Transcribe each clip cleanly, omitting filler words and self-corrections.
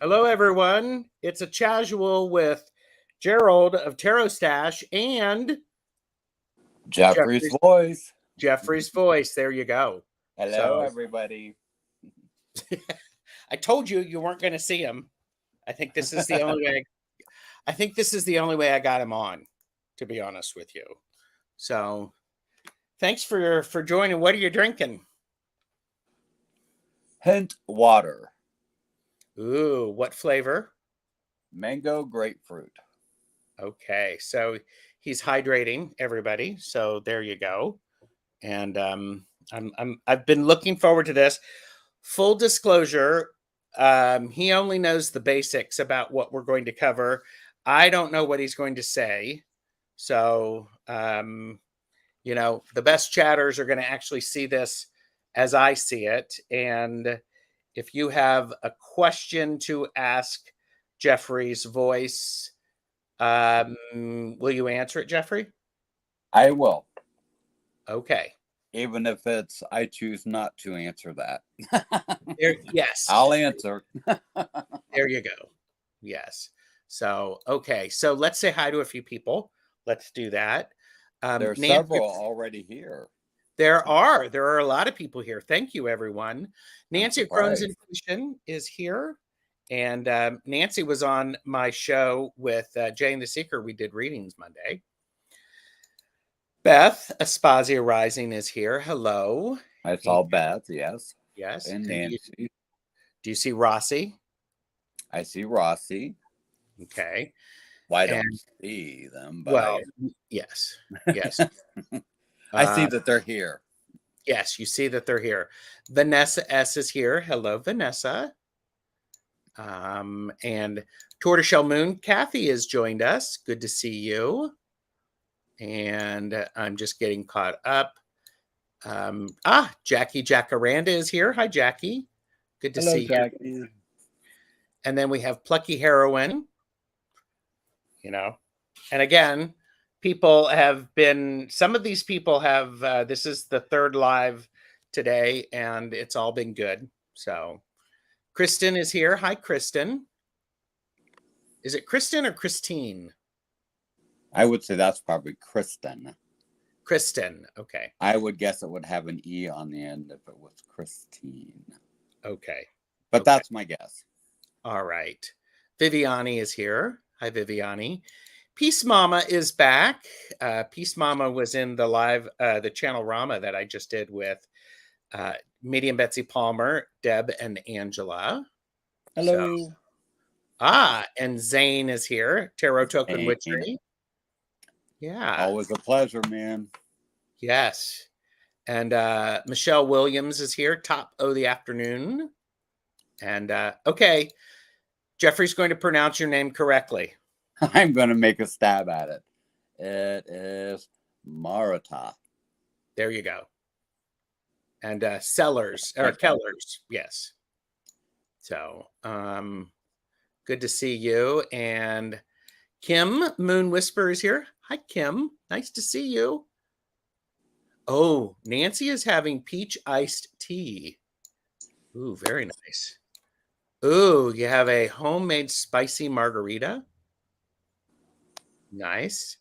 Hello, everyone. It's a casual with Gerald of Tarot Stash and Jeffrey's Jeffrey's, voice. Jeffrey's voice. There you go. Hello, So everybody. I told you you weren't going to see him. I think this is the only way. I think this is the only way I got him on, to be honest with you. So thanks for joining. What are you drinking? Hint water. Ooh, what flavor? Mango grapefruit. Okay, so he's hydrating everybody. So there you go. And I've been looking forward to this. Full disclosure, he only knows the basics about what we're going to cover. I don't know what he's going to say. So, the best chatters are going to actually see this as I see it. And if you have a question to ask Jeffrey's voice, will you answer it, Jeffrey? I will. Okay. Even if I choose not to answer that. Yes. I'll answer. There you go. Yes. So, okay. So let's say hi to a few people. Let's do that. There are Nancy, several already here. there are a lot of people here. Thank you, everyone. Nancy of Crohn's Intuition is here. And Nancy was on my show with Jay and the Seeker. We did readings Monday. Beth Aspasia Rising is here. Hello. I saw Beth, yes. Yes. And Nancy. Do you see Rossi? I see Rossi. Okay. Well, I don't see them, but well, yes. Yes. I see that they're here. Yes, you see that they're here. Vanessa S is here. Hello, Vanessa. And Tortoiseshell Moon, Kathy has joined us. Good to see you. And I'm just getting caught up. Jackie Jacaranda is here. Hi, Jackie. Good to see Jackie. you. And then we have Plucky Heroine. And again, some of these people have, this is the third live today, and it's all been good. So Kristen is here. Hi, Kristen. Is it Kristen or Christine? I would say that's probably Kristen. Kristen. Okay. I would guess it would have an E on the end if it was Christine. Okay. But that's my guess. All right. Viviani is here. Hi, Viviani. Peace Mama is back. Peace Mama was in the live, the channel Rama that I just did with Medium Betsy Palmer, Deb, and Angela. Hello. And Zane is here. Tarot Token Witchery. Yeah. Always a pleasure, man. Yes. And Michelle Williams is here. Top of the afternoon. And okay. Jeffrey's going to pronounce your name correctly. I'm going to make a stab at it. It is Marita. There you go. And Sellers or Kellers, yes. So, good to see you. And Kim Moon Whisper is here. Hi, Kim. Nice to see you. Oh, Nancy is having peach iced tea. Ooh, very nice. Ooh, you have a homemade spicy margarita. Nice.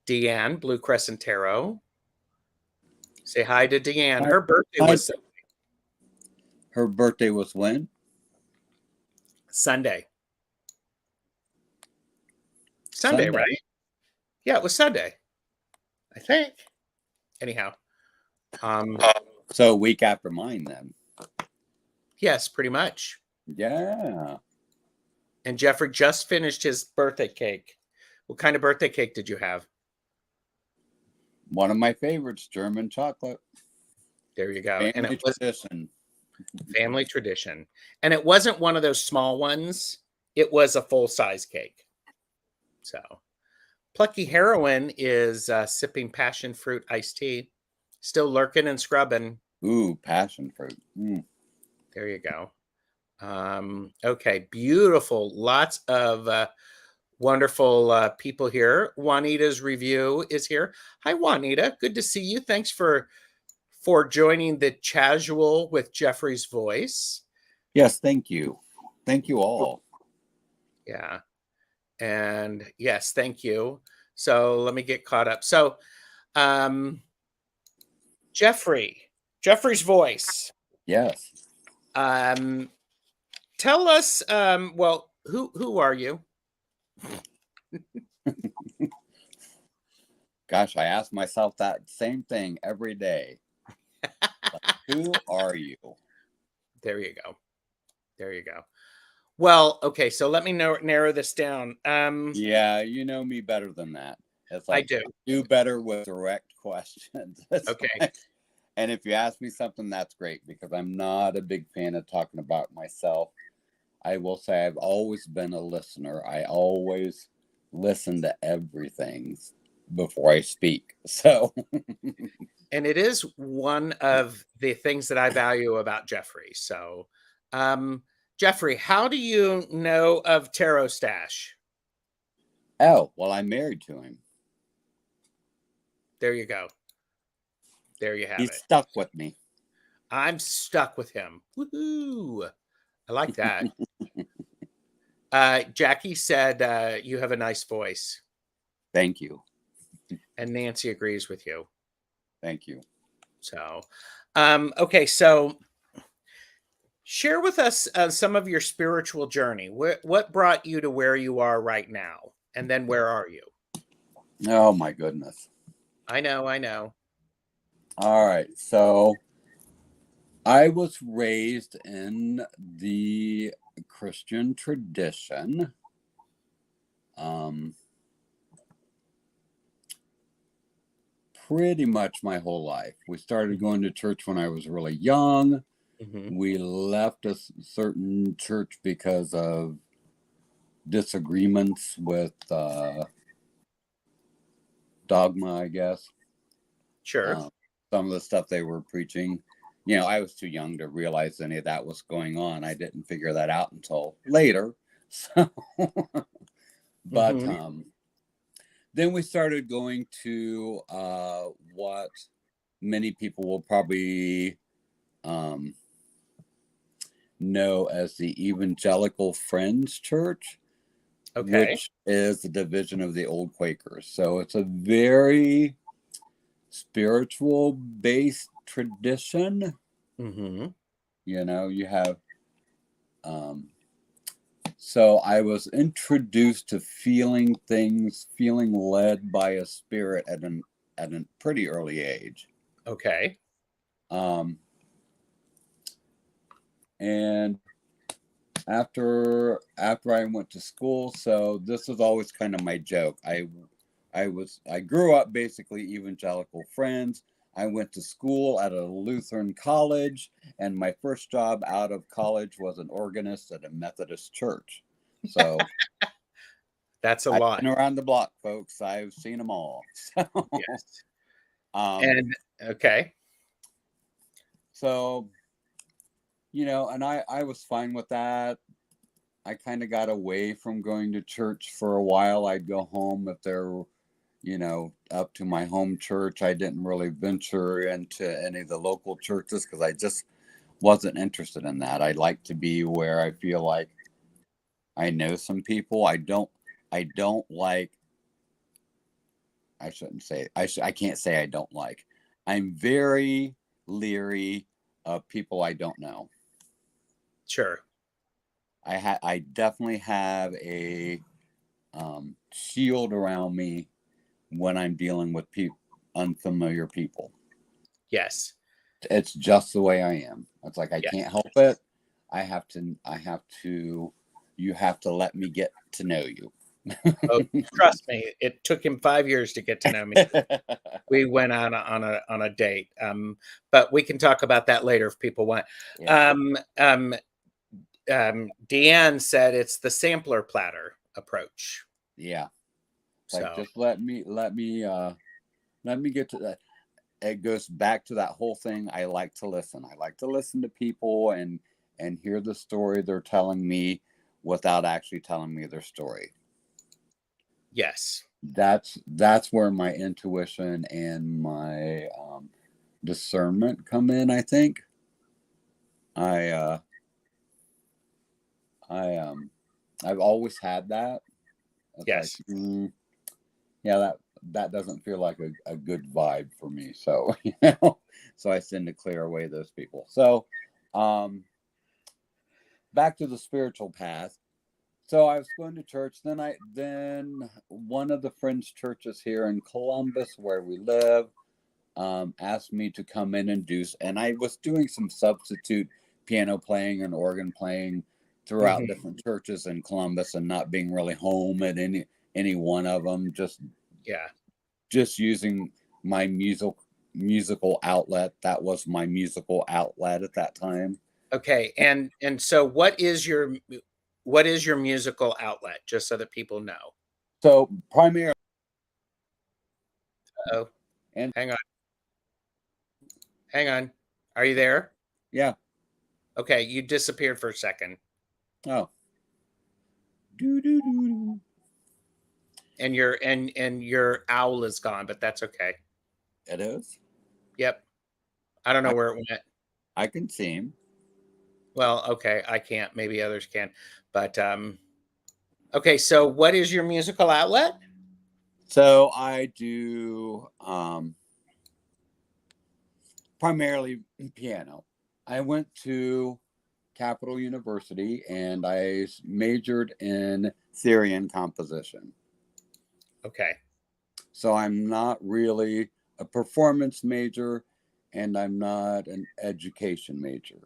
Deanne, Blue Crescent Tarot. Say hi to Deanne. Her birthday was Sunday. Her birthday was when? Sunday, right? Yeah, it was Sunday, I think. Anyhow. So a week after mine then. Yes, pretty much. Yeah. And Jeffrey just finished his birthday cake. What kind of birthday cake did you have? One of my favorites, German chocolate. There you go. And it was tradition. Family tradition. And it wasn't one of those small ones. It was a full-size cake. So, Plucky Heroine is sipping passion fruit iced tea. Still lurking and scrubbing. Ooh, passion fruit. There you go. Okay, beautiful. Lots of wonderful people here. Juanita's review is here. Hi, Juanita. Good to see you. Thanks for joining the casual with Jeffrey's voice. Yes, thank you. Thank you all. Yeah. And yes, thank you. So let me get caught up. So, um, Jeffrey's voice. Yes. Um, Tell us, well, who are you? Gosh, I ask myself that same thing every day. Like, who are you? There you go. There you go. Well, okay, so let me narrow this down. Yeah, you know me better than that. It's I like, do. do better with direct questions. It's Okay. like, and if you ask me something, that's great because I'm not a big fan of talking about myself. I will say I've always been a listener. I always listen to everything before I speak. So, And it is one of the things that I value about Jeffrey. So, um, Jeffrey, how do you know of Tarot Stash? oh, well, I'm married to him. There you go. There you have He's it. stuck with me. I'm stuck with him. Woohoo! I like that. Jackie said you have a nice voice, Thank you. and Nancy agrees with you. Thank you. So, okay, so share with us some of your spiritual journey. What brought you to where you are right now, and then where are you? Oh, my goodness. I know, I know. All right. So, I was raised in the Christian tradition. Um, Pretty much my whole life. We started going to church when I was really young. Mm-hmm. We left a certain church because of disagreements with dogma, I guess. Sure. Um, some of the stuff they were preaching. You know, I was too young to realize any of that was going on. I didn't figure that out until later. So, but Mm-hmm. then we started going to what many people will probably um, know as the Evangelical Friends Church, Okay. which is a division of the old Quakers. So it's a very spiritual based tradition. Mm-hmm. You know, you have, um, so I was introduced to feeling things, feeling led by a spirit at a pretty early age. Okay. Um, and after I went to school, so this was always kind of my joke. I grew up basically evangelical friends. I went to school at a Lutheran college, and my first job out of college was an organist at a Methodist church. So That's a I've lot. been around the block, folks. I've seen them all. So, Yes. um, And okay. so you know, and I was fine with that. I kind of got away from going to church for a while. I'd go home if they're, you know, up to my home church. I didn't really venture into any of the local churches because I just wasn't interested in that. I like to be where I feel like I know some people. I don't like, I shouldn't say, I can't say I don't like. I'm very leery of people I don't know. Sure. I definitely have a shield around me when I'm dealing with unfamiliar people. Yes. It's just the way I am. It's like I Yes. can't help it. I have to you have to let me get to know you. Oh, trust me, it took him 5 years to get to know me. We went on a date, but we can talk about that later if people want. Yeah. Um, um, Deanne said it's the sampler platter approach. Yeah. Like So just let me get to that. It goes back to that whole thing. I like to listen. I like to listen to people and hear the story they're telling me without actually telling me their story. yes, That's where my intuition and my discernment come in. I think I I've always had that. It's like, Yes. yeah, that doesn't feel like a good vibe for me. So, so I tend to clear away those people. So, um, back to the spiritual path. So I was going to church. Then one of the friends' churches here in Columbus, where we live, asked me to come in and and I was doing some substitute piano playing and organ playing throughout Hmm. different churches in Columbus, and not being really home at any one of them. Yeah. Just using my musical outlet. That was my musical outlet at that time. Okay. And so what is your musical outlet, just so that people know? So primarily, Oh, and hang on. Hang on. Are you there? yeah. Okay, you disappeared for a second. Oh, do do do. And your owl is gone, but that's okay. It is. Yep. I don't know I where it went. I can see him. Well, okay, I can't. Maybe others can. But okay, so what is your musical outlet? So I do primarily piano. I went to Capital University and I majored in theory and composition. Okay. So I'm not really a performance major and I'm not an education major.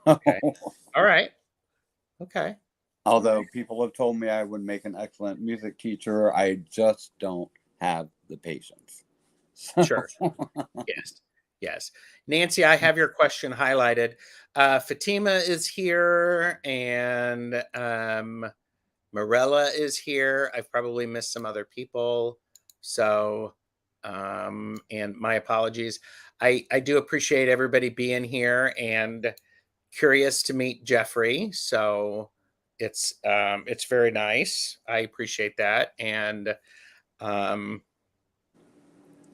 Okay. So, All right. Okay. All although right. people have told me I would make an excellent music teacher, I just don't have the patience. So, Sure. Yes. Yes. Nancy, I have your question highlighted. Fatima is here and Morella is here. I've probably missed some other people. So, and my apologies. I do appreciate everybody being here and curious to meet Jeffrey. So it's very nice. I appreciate that. And um,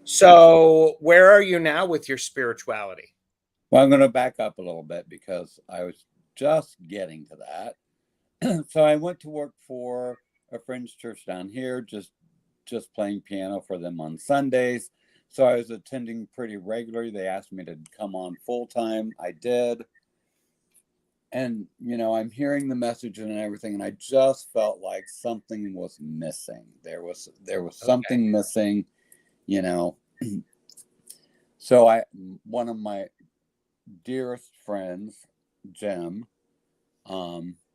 so where are you now with your spirituality? well, I'm going to back up a little bit because I was just getting to that. So I went to work for a friend's church down here, just playing piano for them on Sundays. So I was attending pretty regularly. They asked me to come on full time. I did. And I'm hearing the message and everything, and I just felt like something was missing. There was Okay. something missing, you know. So one of my dearest friends, Jim,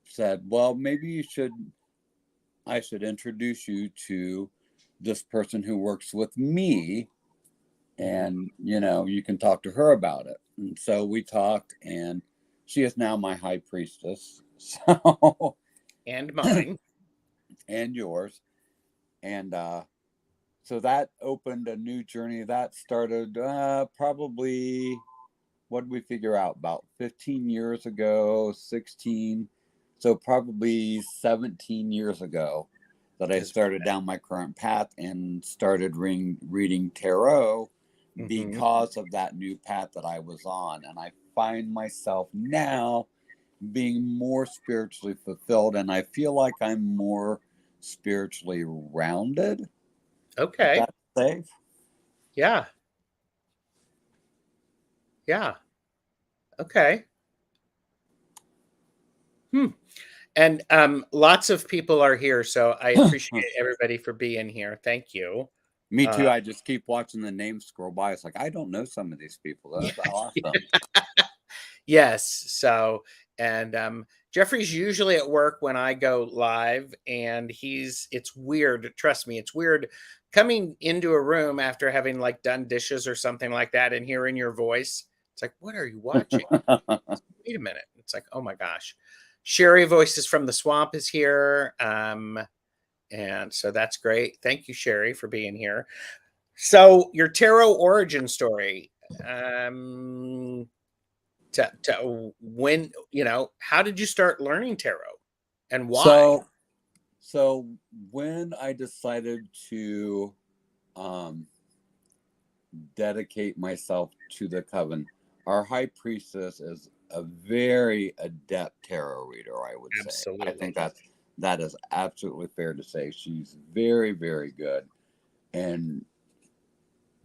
said, "Well, maybe I should introduce you to this person who works with me, Mhm. and you can talk to her about it." And so we talked, and she is now my high priestess. So, And mine. and yours. And so that opened a new journey that started probably, what did we figure out, about 15 years ago, 16, so probably 17 years ago, that I Is started down my current path and started reading tarot Mhm. because of that new path that I was on. And I find myself now being more spiritually fulfilled, and I feel like I'm more spiritually rounded, if Okay. that's safe. Yeah. Yeah. Okay. Hmm. And lots of people are here, so I appreciate everybody for being here. Thank you. Me Uh, too. I just keep watching the names scroll by. It's like, I don't know some of these people. That's awesome. yes. So, and Jeffrey's usually at work when I go live, and it's weird. Trust me, it's weird coming into a room after having like done dishes or something like that and hearing your voice. It's like, what are you watching? Wait a minute. It's like, oh my gosh. Sherry Voices from the Swamp is here. And so that's great. Thank you, Sherry, for being here. So your tarot origin story. Um, to when how did you start learning tarot and why? so, so when I decided to um, dedicate myself to the coven, our high priestess is a very adept tarot reader, I would say. I think Absolutely. that is absolutely fair to say. She's very, very good. And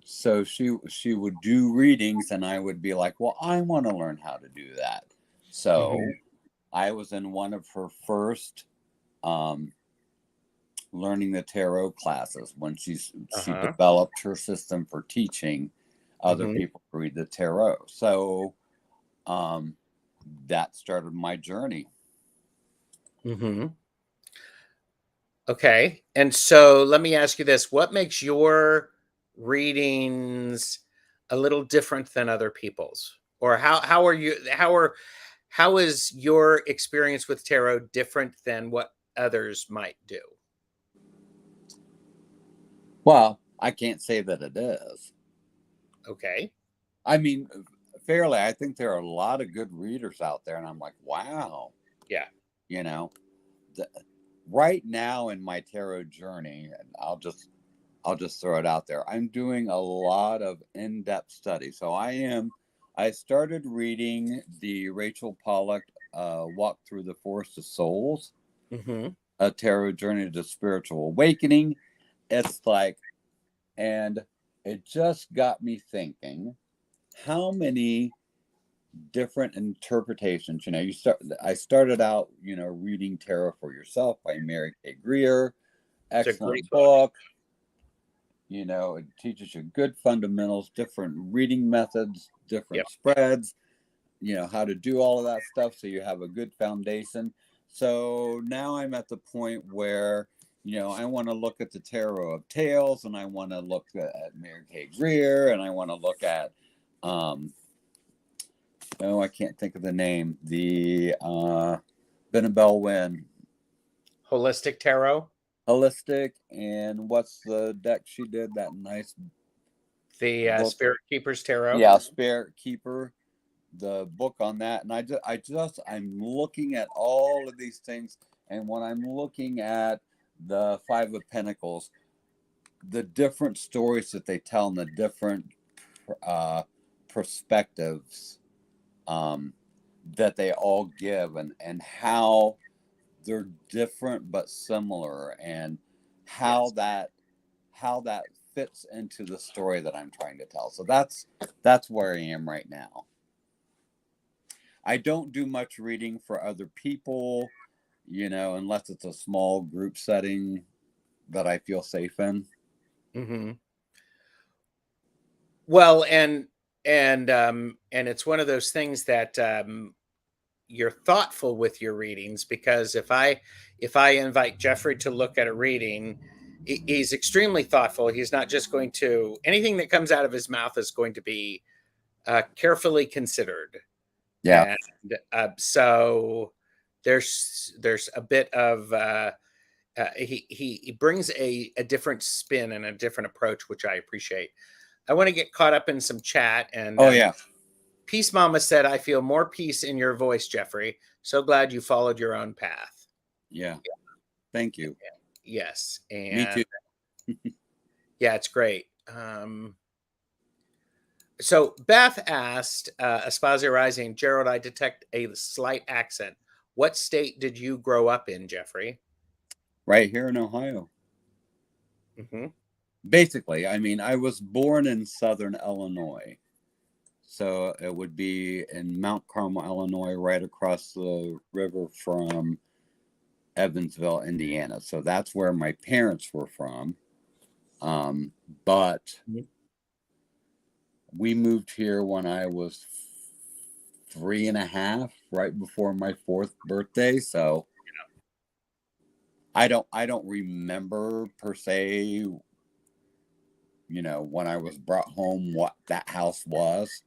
so she would do readings and I would be like, well, I want to learn how to do that. So Mhm. I was in one of her first um, learning the tarot classes when she Uh-huh. developed her system for teaching other Mhm. people to read the tarot. So um, that started my journey. Mhm. Okay. And so let me ask you this. What makes your readings a little different than other people's? Or how is your experience with tarot different than what others might do? Well, I can't say that it is. Okay. I mean, fairly, I think there are a lot of good readers out there, and I'm like, wow, Yeah. you know, the, right now in my tarot journey, and I'll just throw it out there. I'm doing a lot of in-depth study. So I started reading the Rachel Pollack Walk Through the Forest of Souls, Mhm. a tarot journey to spiritual awakening. It's like, and it just got me thinking, how many different interpretations, I started out, reading Tarot for Yourself by Mary K. Greer. It's a great Excellent book. book. It teaches you good fundamentals, different reading methods, Yep. different spreads, how to do all of that stuff so you have a good foundation. So now I'm at the point where, I want to look at the Tarot of Tales, and I want to look at Mary K. Greer, and I want to look at, oh, I can't think of the name, the Benabel Wynn. Holistic tarot, Holistic, and what's the deck she did? That nice the book. Spirit Keeper's tarot. Yeah, Spirit Keeper, the book on that. And I'm looking at all of these things. And when I'm looking at the Five of Pentacles, the different stories that they tell and the different uh, perspectives that they all give, and how they're different but similar, and how Yes. that fits into the story that I'm trying to tell. So that's where I am right now. I don't do much reading for other people, unless it's a small group setting that I feel safe in. Mhm. Well, and it's one of those things that you're thoughtful with your readings, because if I invite Jeffrey to look at a reading, he's extremely thoughtful. He's not just going to, anything that comes out of his mouth is going to be carefully considered. Yeah. And so there's a bit of he brings a different spin and a different approach, which I appreciate. I want to get caught up in some chat. And Oh yeah. Peace Mama said, I feel more peace in your voice, Jeffrey. So glad you followed your own path. Yeah. Thank you. Yes. Me And too. yeah, it's great. So Beth asked, Aspasia Rising, Gerald, I detect a slight accent. What state did you grow up in, Jeffrey? Right here in Ohio. Hmm. Basically, I mean, I was born in southern Illinois. So it would be in Mount Carmel, Illinois, right across the river from Evansville, Indiana. So that's where my parents were from. But we moved here when I was 3.5, right before my 4th birthday. So I don't remember per se, when I was brought home, what that house was.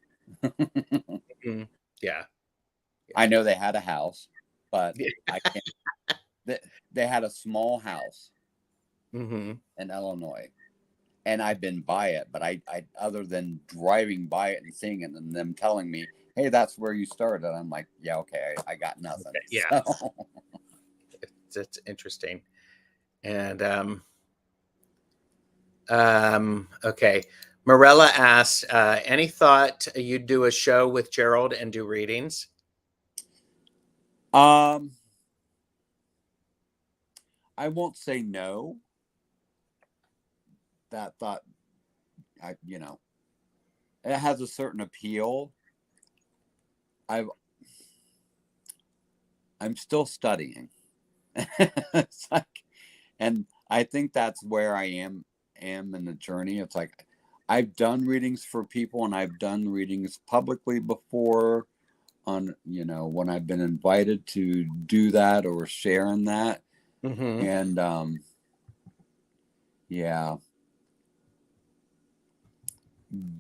Hmm. Yeah. I know they had a house, but Yeah. I can't. They had a small house Hmm. in Illinois, and I've been by it, but I other than driving by it and seeing it and them telling me, "Hey, that's where you started," I'm like, "Yeah, okay, I got nothing." Okay. Yeah. So, It's interesting. And okay. Morella asked, any thought you'd do a show with Gerald and do readings? Um, I won't say no. That thought, it has a certain appeal. I've I'm still studying. It's like, and I think that's where I am in the journey. It's like I've done readings for people, and I've done readings publicly before on, when I've been invited to do that or share in that. Mm-hmm. And yeah,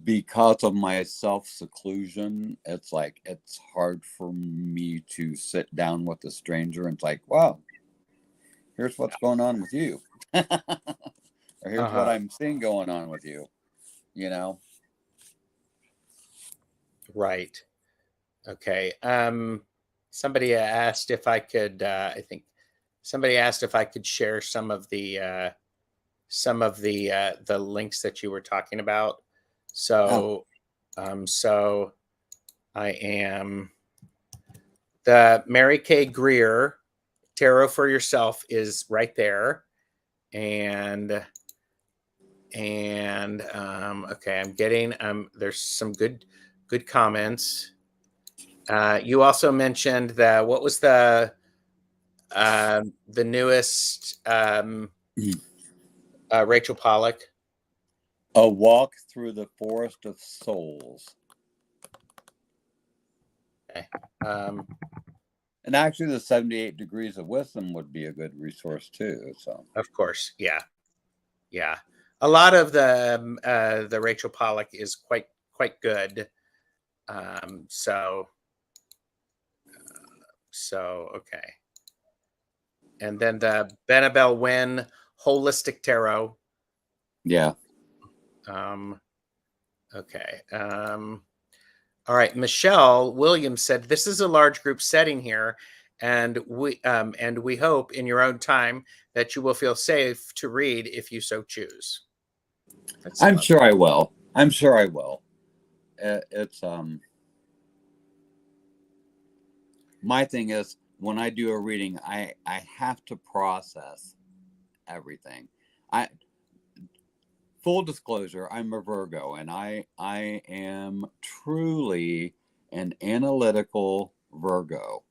because of my self-seclusion, it's like it's hard for me to sit down with a stranger and it's like, wow, here's what's going on with you. Or here's what Uh-huh. I'm seeing going on with you, you know? Right. Okay. Somebody asked if I could. I think somebody asked if I could share some of the links that you were talking about. Oh, So I am the Mary Kay Greer Tarot for Yourself is right there, and okay, I'm getting there's some good comments. You also mentioned what was the newest Rachel Pollack. A Walk Through the Forest of Souls. Okay. Um, And actually, the 78 Degrees of Wisdom would be a good resource too. So, of course, yeah. A lot of the Rachel Pollack is quite good. So okay, and then the Benabel Wynn Holistic Tarot. yeah. Okay. All right. Michelle Williams said, "This is a large group setting here, and we hope in your own time that you will feel safe to read if you so choose." That's I'm lovely. sure I will. I'm sure I will. It's my thing is when I do a reading, I have to process everything. I Full disclosure, I'm a Virgo, and I am truly an analytical Virgo.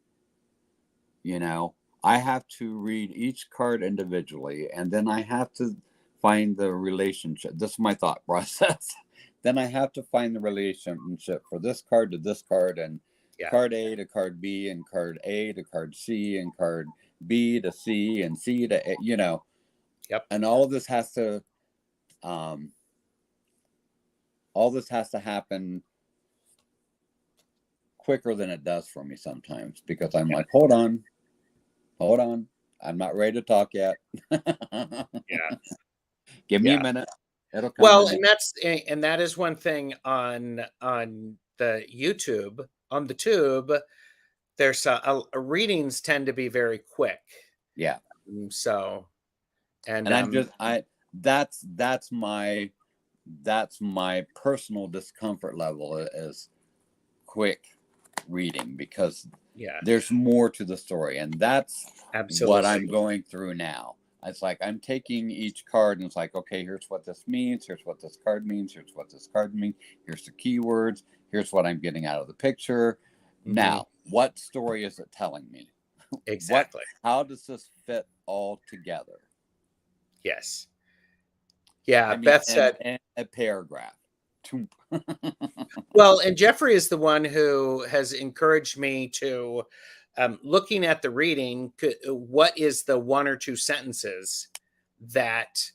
You know, I have to read each card individually, and then I have to find the relationship. This is my thought process. Then I have to find the relationship for this card to this card, and Yeah. card A to card B, and card A to card C, and card B to C, and C to A, Yep. and um, all this has to happen quicker than it does for me sometimes because I'm Yeah. like, hold on, I'm not ready to talk yet. Yeah. Give me a Yeah. minute. It'll come to Well, me. and that is one thing on the YouTube on the tube. There's readings tend to be very quick. Yeah. So and And that's my personal discomfort level is quick reading because yeah, there's more to the story, and that's what I'm absolutely. going through now. It's like I'm taking each card and it's like, okay, here's what this means, here's what this card means, here's what this card means, here's the keywords, here's what I'm getting out of the picture. Hmm. Now, what story is it telling me? What Exactly. How does this fit all together? Yes. Yeah. I mean, Beth and, said, and a paragraph. well, and Jeffrey is the one who has encouraged me to looking at the reading. What is the one or two sentences that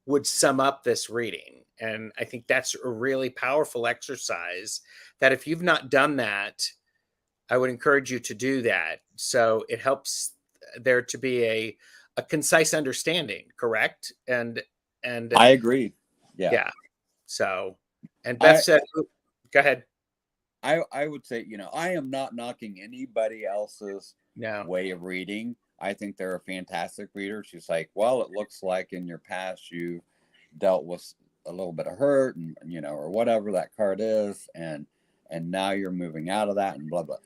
would sum up this reading? And I think that's a really powerful exercise that if you've not done that, I would encourage you to do that. So it helps there to be a concise understanding, correct? And I agree. Yeah. yeah. So and Beth I said, go ahead. I would say, I am not knocking anybody else's No. way of reading. I think they're a fantastic reader. She's like, well, it looks like in your past you dealt with a little bit of hurt and or whatever that card is, and now you're moving out of that and blah blah.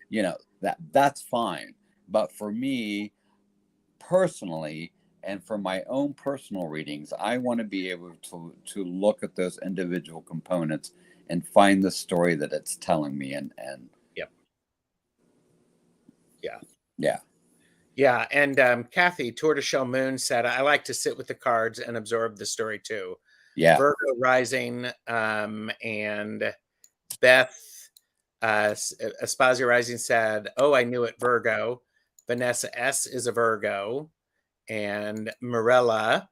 That's fine. But for me personally, and for my own personal readings, I want to be able to look at those individual components and find the story that it's telling me. And Yep. Yeah. yeah, Yeah. And Kathy, Tortoiseshell Moon said, I like to sit with the cards and absorb the story too. yeah, Virgo rising, and Beth Aspasia Rising said, "Oh, I knew it, Virgo." Vanessa S is a Virgo, and Morella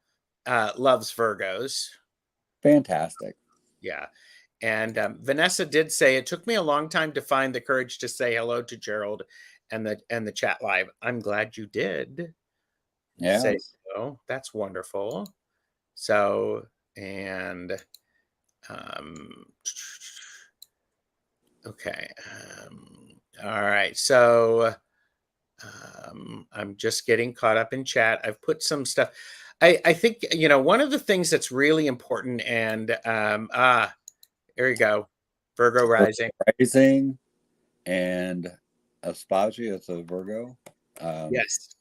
loves Virgos. fantastic. Yeah, and Vanessa did say it took me a long time to find the courage to say hello to Gerald and the chat live. I'm glad you did say Yes. so. That's wonderful. So and um, okay. All right. So I'm just getting caught up in chat. I've put some stuff. I think, one of the things that's really important, and here you go. Virgo rising. Rising and Aspasia is a Virgo. Um, Yes.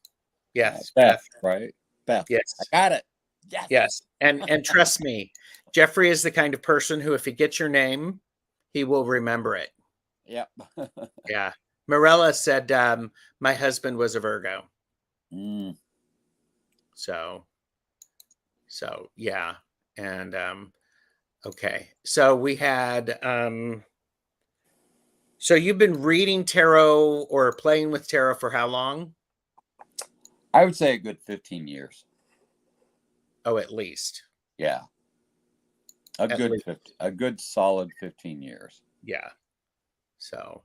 Yes, Beth, Beth. right? Beth. I Yes. got it. Yes. Yes. And trust me, Jeffrey is the kind of person who, if he gets your name, he will remember it. Yep. Yeah. Morella said, my husband was a Virgo. Mm. So yeah. And okay. So we had so you've been reading tarot or playing with tarot for how long? I would say a good 15 years. Oh, at least. Yeah. At least. A good solid 15 years. Yeah. So,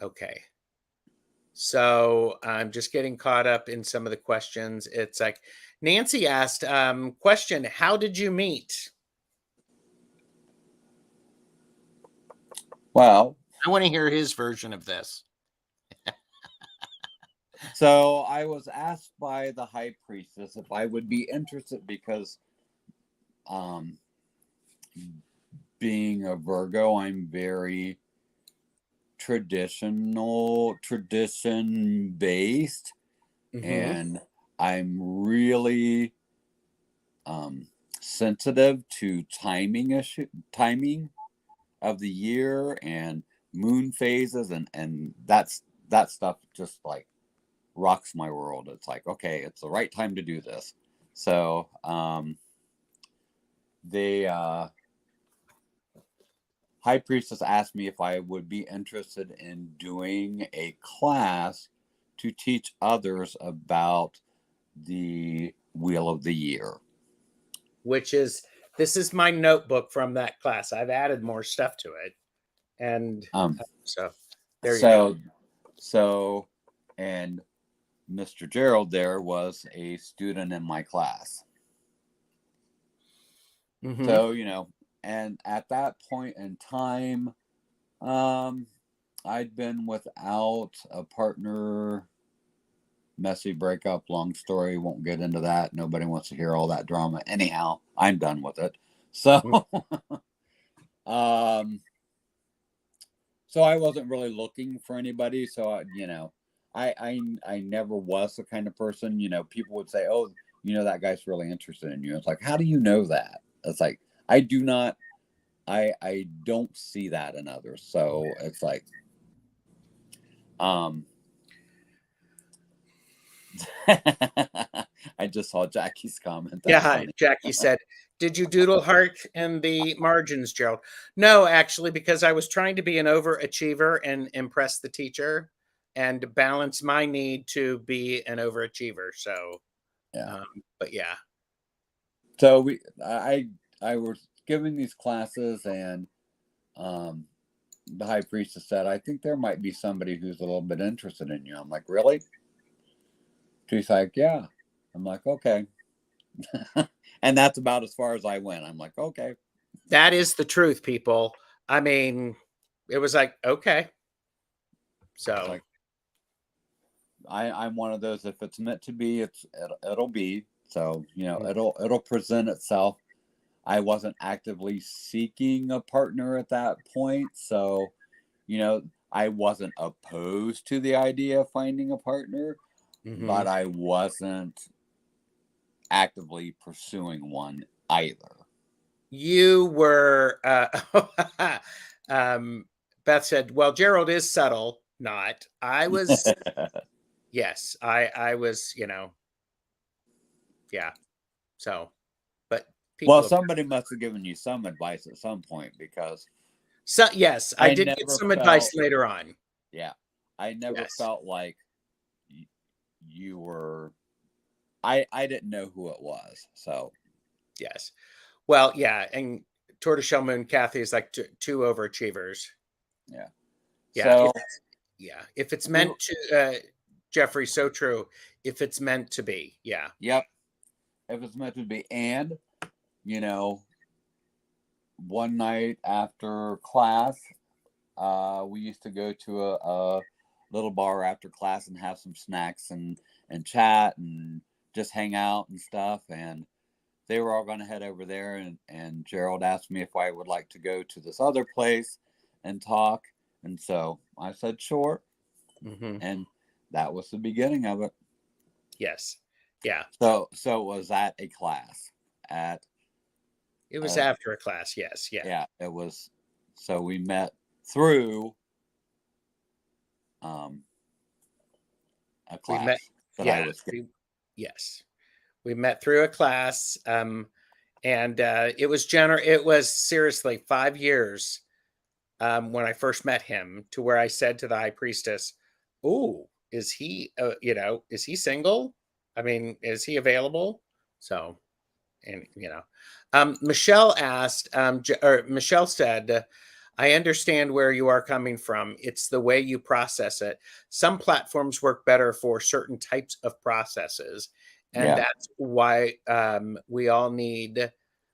okay. So I'm just getting caught up in some of the questions. It's like Nancy asked, question, how did you meet? Well, I want to hear his version of this. so I was asked by the high priestess if I would be interested because um being a Virgo, I'm very tradition based, Mm-hmm. and I'm really sensitive to timing of the year and moon phases, and that stuff just like rocks my world. It's like, okay, it's the right time to do this. So they high priestess asked me if I would be interested in doing a class to teach others about the wheel of the year. This is my notebook from that class. I've added more stuff to it. And so there you go. So, and Mr. Gerald there was a student in my class. Mm-hmm. So, and at that point in time, I'd been without a partner, messy breakup, long story, won't get into that. Nobody wants to hear all that drama. Anyhow, I'm done with it. So, so I wasn't really looking for anybody. So, I never was the kind of person, people would say, oh, that guy's really interested in you. It's like, how do you know that? It's like, I don't see that in others. So it's like, I just saw Jackie's comment. That's Yeah, funny. Jackie said, did you doodle heart in the margins, Gerald? No, actually, because I was trying to be an overachiever and impress the teacher and balance my need to be an overachiever. So, Yeah. But yeah. So I was giving these classes, and the high priestess said, I think there might be somebody who's a little bit interested in you. I'm like, really? She's like, yeah. I'm like, okay. And that's about as far as I went. I'm like, okay. That is the truth, people. I mean, it was like, okay. So like, I'm one of those, if it's meant to be, it'll be. So, it'll present itself. I wasn't actively seeking a partner at that point. So, I wasn't opposed to the idea of finding a partner, but I wasn't actively pursuing one either. You were, Beth said, well, Gerald is subtle. Not. I was, yes, I was, yeah. So, but Well, people have, somebody must have given you some advice at some point, because so yes, I I did get never some felt, advice later on. yeah, I never Yes. felt like you were, I didn't know who it was. So, Yes. Well, yeah. And Tortoiseshell Moon Kathy is like two overachievers. yeah. Yeah. So, If it's we, meant to, Jeffrey, so true. If it's meant to be. Yeah. yep, if it's meant to be. And, you know, one night after class, we used to go to a little bar after class and have some snacks and chat and just hang out and stuff. And they were all going to head over there. And Gerald asked me if I would like to go to this other place and talk. And so I said, sure. And that was the beginning of it. Yes. Yeah. So it was at a class at, It was after a class. Yes. Yeah. yeah, it was. So we met through a We class met. that I Yeah. was getting. Yes. We met through a class. And it was it was seriously 5 years when I first met him, to where I said to the high priestess, "Oh, is he, is he single? I mean, is he available?" So, and Michelle asked, or Michelle said, "I understand where you are coming from. It's the way you process it. Some platforms work better for certain types of processes, and Yeah. that's why we all need.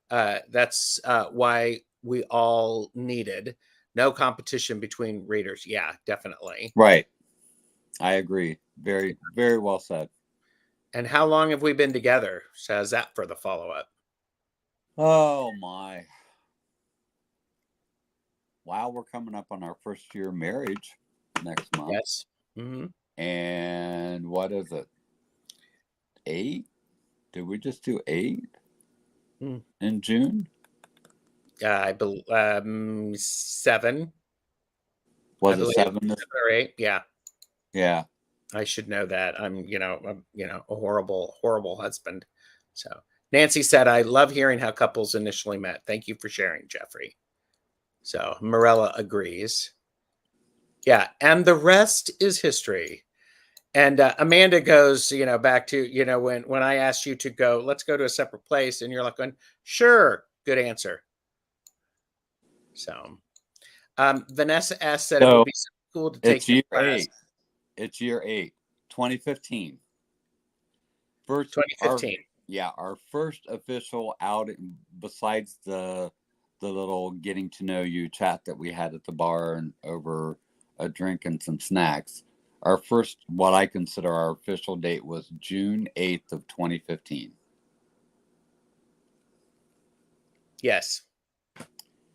That's why we all needed no competition between readers." Yeah, definitely. Right. I agree. Very, very well said. And how long have we been together? Says that for the follow up. Oh my. Wow, we're coming up on our first year of marriage next month. Yes. Mm-hmm. And what is it? 8? Did we just do 8 in June? I believe 7. I Was it believe 7? 7 or 8. Yeah, Yeah. I should know that. I'm a horrible, horrible husband. So Nancy said, "I love hearing how couples initially met. Thank you for sharing, Jeffrey." So Morella agrees. Yeah, and the rest is history. And Amanda goes, back to when I asked you to go, let's go to a separate place, and you're like, going, sure, good answer. So Vanessa asked that it So would be so cool to take it's the year class. 8. It's year 8, 2015. First, 2015. our first official outing, besides the little getting to know you chat that we had at the bar and over a drink and some snacks. Our first, what I consider our official date, was June 8th of 2015. Yes.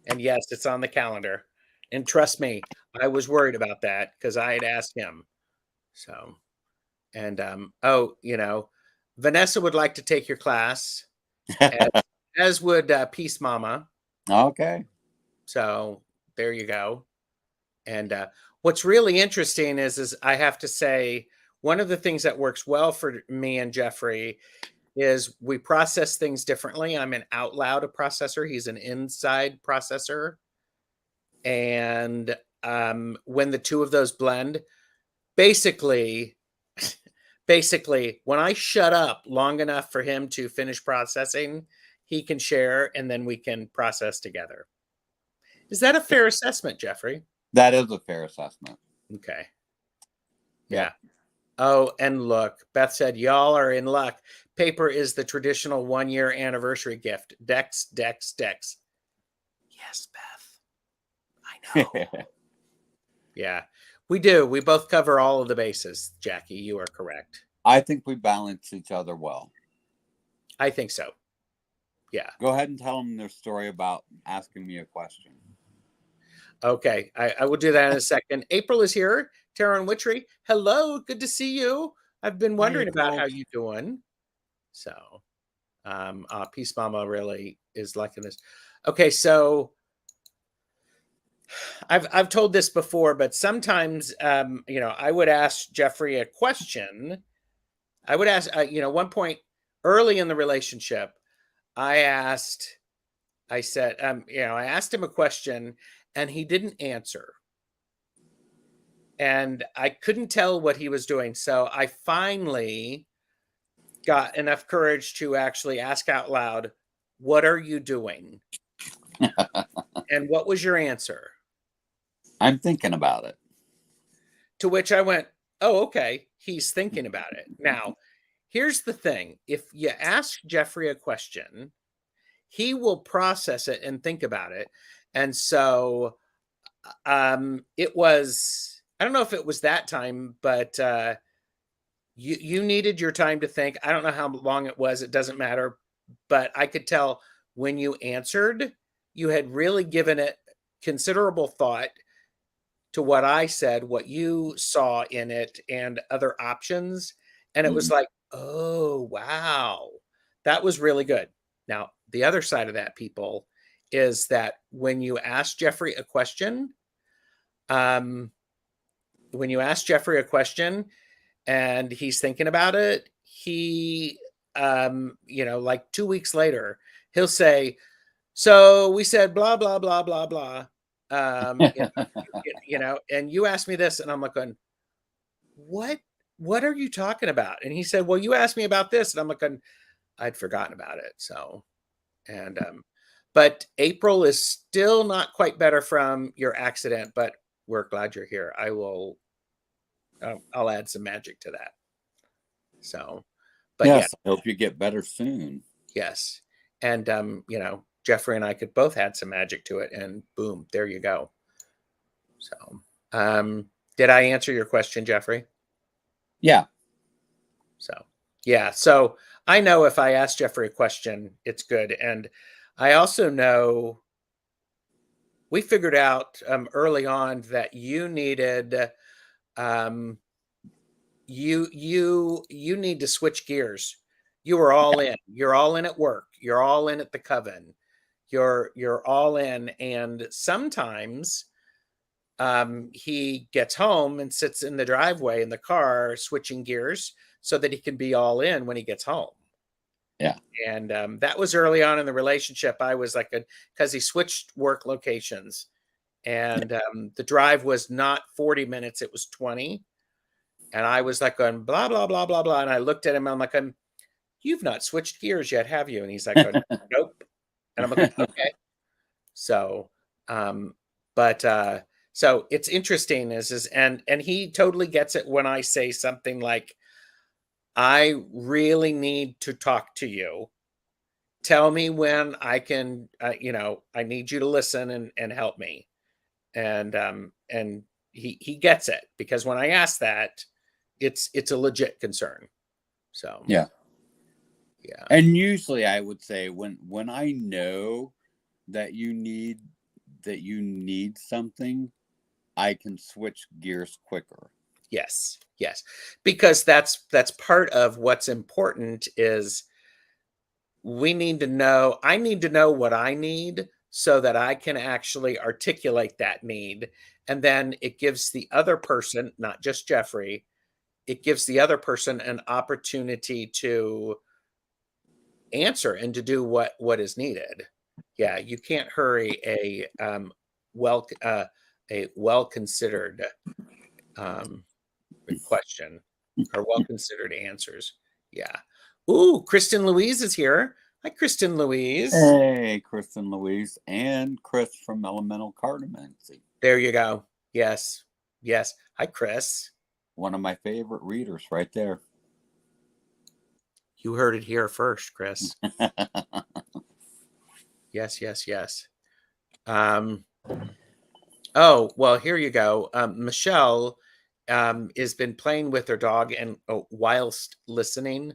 And yes, it's on the calendar. And trust me, I was worried about that because I had asked him. So, and Vanessa would like to take your class, as, as would Peace Mama. Okay. So there you go. And what's really interesting is I have to say, one of the things that works well for me and Jeffrey is we process things differently. I'm an out loud processor. He's an inside processor. And when the two of those blend, basically, when I shut up long enough for him to finish processing, he can share and then we can process together. Is that a fair assessment, Jeffrey? That is a fair assessment. Okay. Yep. Yeah. Oh, and look, Beth said, y'all are in luck. Paper is the traditional 1-year anniversary gift. Dex, Dex, Dex. Yes, Beth. I know. Yeah, we do. We both cover all of the bases, Jackie. You are correct. I think we balance each other well. I think so. Yeah. Go ahead and tell them their story about asking me a question. Okay, I will do that in a second. April is here. Tara and Witchery, hello, good to see you. I've been Hi, wondering about how April. you doing. So, Peace Mama really is liking this. Okay, so I've told this before, but sometimes, I would ask Jeffrey a question. I would ask, one point early in the relationship, I asked, I said, I asked him a question and he didn't answer. And I couldn't tell what he was doing. So I finally got enough courage to actually ask out loud, "What are you doing?" And what was your answer? I'm thinking about it. To which I went, "Oh, okay. He's thinking about it." Now, here's the thing. If you ask Jeffrey a question, he will process it and think about it. And so it was, I don't know if it was that time, but you needed your time to think. I don't know how long it was. It doesn't matter. But I could tell when you answered, you had really given it considerable thought to what I said, what you saw in it, and other options. And it was Mhm. like, oh, wow, that was really good. Now, the other side of that, people, is that when you ask Jeffrey a question, um, when you ask Jeffrey a question and he's thinking about it, he, like 2 weeks later, he'll say, so we said blah, blah, blah, blah, blah. Um, you and you asked me this, and I'm like, going, what? What are you talking about? And he said, well, you asked me about this, and I'm like, going, I'd forgotten about it. So, and but April is still not quite better from your accident, but we're glad you're here. I will. I'll add some magic to that. So, but yeah, Yes, I hope you get better soon. yes. And Jeffrey and I could both add some magic to it, and boom, there you go. So, did I answer your question, Jeffrey? Yeah. So, yeah. So I know if I ask Jeffrey a question, it's good. And I also know we figured out early on that you needed um, you need to switch gears. You were all in. You're all in at work. You're all in at the coven. You're all in, and sometimes he gets home and sits in the driveway in the car switching gears so that he can be all in when he gets home. Yeah. And that was early on in the relationship. I was like, because he switched work locations, and the drive was not 40 minutes, it was 20. And I was like going blah blah blah blah blah, and I looked at him. I'm like, "You've not switched gears yet, have you?" And he's like, "Nope." And I'm like, "Okay." So, um, but so it's interesting and he totally gets it when I say something like, "I really need to talk to you. Tell me when I can. I need you to listen and help me." And he gets it because when I ask that, it's a legit concern. So Yeah. yeah. And usually I would say when I know that you need something, I can switch gears quicker. Yes, yes. Because that's part of what's important is I need to know what I need so that I can actually articulate that need. And then it gives the other person, not just Jeffrey, it gives the other person an opportunity to answer and to do what is needed. Yeah, you can't hurry well a well considered um question or well considered answers. Yeah. Ooh, Kristen Louise is here. Hi, Kristen Louise. Hey, Kristen Louise and Chris from Elemental Cartomancy. There you go. Yes. Yes. Hi, Chris. One of my favorite readers right there. You heard it here first, Chris. Yes, yes, yes. Um, oh, well, here you go. Michelle has been playing with her dog and whilst listening.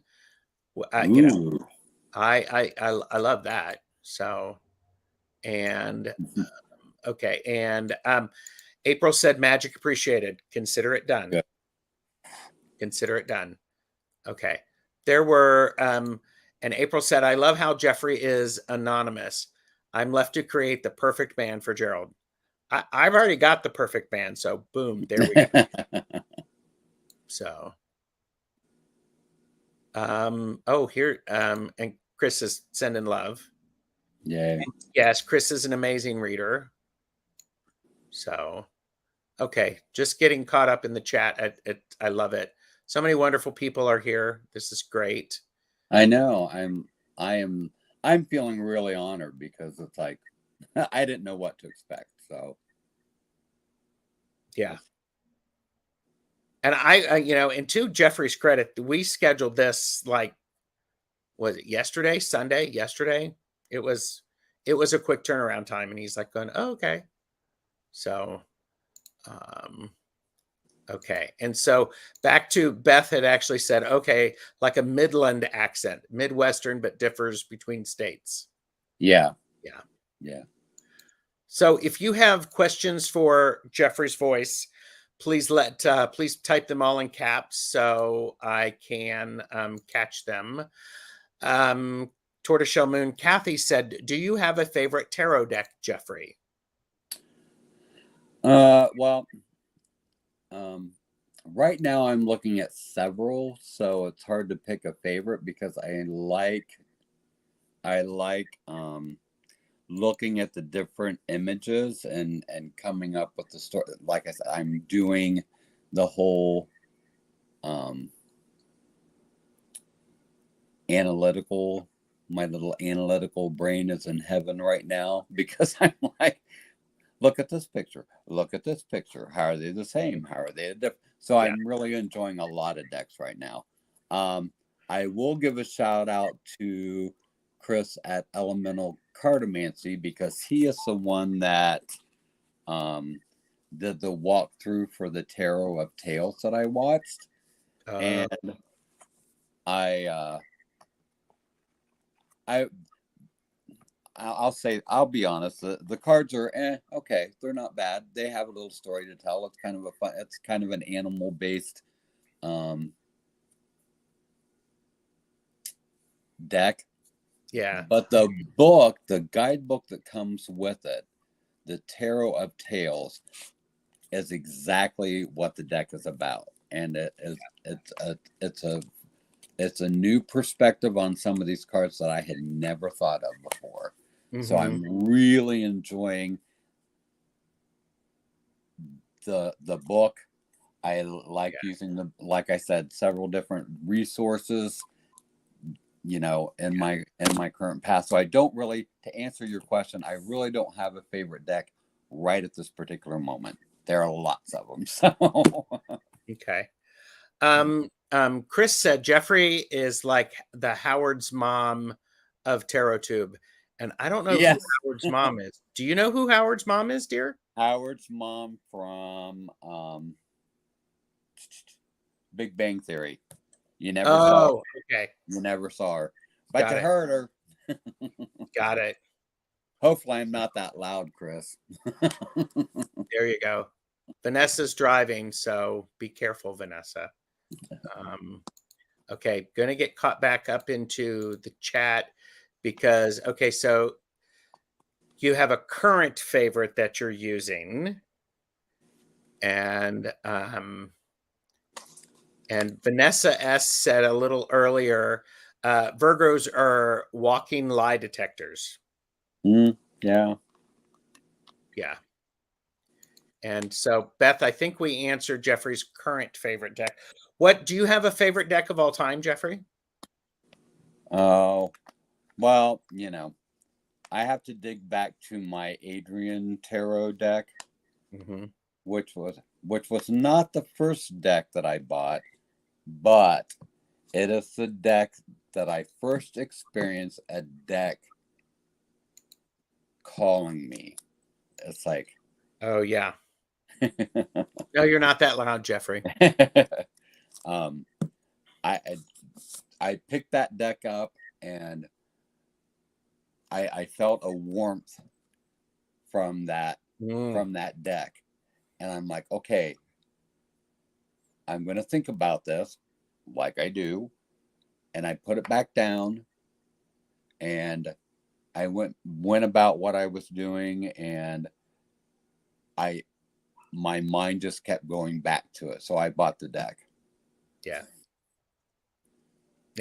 You know, Ooh. I love that. So, and Okay. And April said magic appreciated. Consider it done. Good. Consider it done. Okay. There were and April said, I love how Jeffrey is anonymous. I'm left to create the perfect band for Gerald. I've already got the perfect band, so boom, there we go. So oh, here and Chris is sending love. Yay. Yes, Chris is an amazing reader. So okay, just getting caught up in the chat. I love it. So many wonderful people are here. This is great. I know. I'm feeling really honored because it's like I didn't know what to expect. So Yeah. And I you know, and to Jeffrey's credit, we scheduled this like, was it yesterday, Sunday, yesterday? It was a quick turnaround time, and he's like going, oh, okay. So okay. And so back to Beth had actually said, okay, like a Midland accent, Midwestern, but differs between states. yeah. Yeah. Yeah. So if you have questions for Jeffrey's voice, please please type them all in caps so I can catch them. Tortoiseshell Moon Kathy said, do you have a favorite tarot deck, Jeffrey? Well, right now I'm looking at several, so it's hard to pick a favorite because I like looking at the different images and coming up with the story. Like I said, I'm doing the whole analytical. My little analytical brain is in heaven right now because I'm like, look at this picture. Look at this picture. How are they the same? How are they different? So Yeah. I'm really enjoying a lot of decks right now. I will give a shout out to Chris at Elemental Cartomancy because he is the one that did the walkthrough for the Tarot of Tales that I watched. And I'll be honest. The cards are okay. They're not bad. They have a little story to tell. It's kind of it's kind of an animal based deck. Yeah. But the guidebook that comes with it, the Tarot of Tales, is exactly what the deck is about, and it's a new perspective on some of these cards that I had never thought of before. Mm-hmm. So I'm really enjoying the book. I like using like I said, several different resources, you know, in my current path. So I don't really, to answer your question, I really don't have a favorite deck right at this particular moment. There are lots of them. So okay. Chris said Jeffrey is like the Howard's mom of TarotTube. And I don't know who Howard's mom is. Do you know who Howard's mom is, dear? Howard's mom from Big Bang Theory. You never saw her. Okay. You never saw her. But you heard her. Got it. Hopefully I'm not that loud, Chris. There you go. Vanessa's driving, so be careful, Vanessa. Okay, gonna get caught back up into the chat because, okay, so you have a current favorite that you're using, and Vanessa S said a little earlier, Virgos are walking lie detectors. Yeah. Yeah. And so, Beth, I think we answered Jeffrey's current favorite deck. What do you have a favorite deck of all time, Jeffrey? Oh, well, you know, I have to dig back to my Adrian Tarot deck, which was not the first deck that I bought, but it is the deck that I first experienced a deck calling me. It's like, oh yeah. No, you're not that loud, Jeffrey. I picked that deck up and I felt a warmth from that from that deck. And I'm like, okay, I'm going to think about this like I do. And I put it back down and I went about what I was doing, and my mind just kept going back to it. So I bought the deck. Yeah.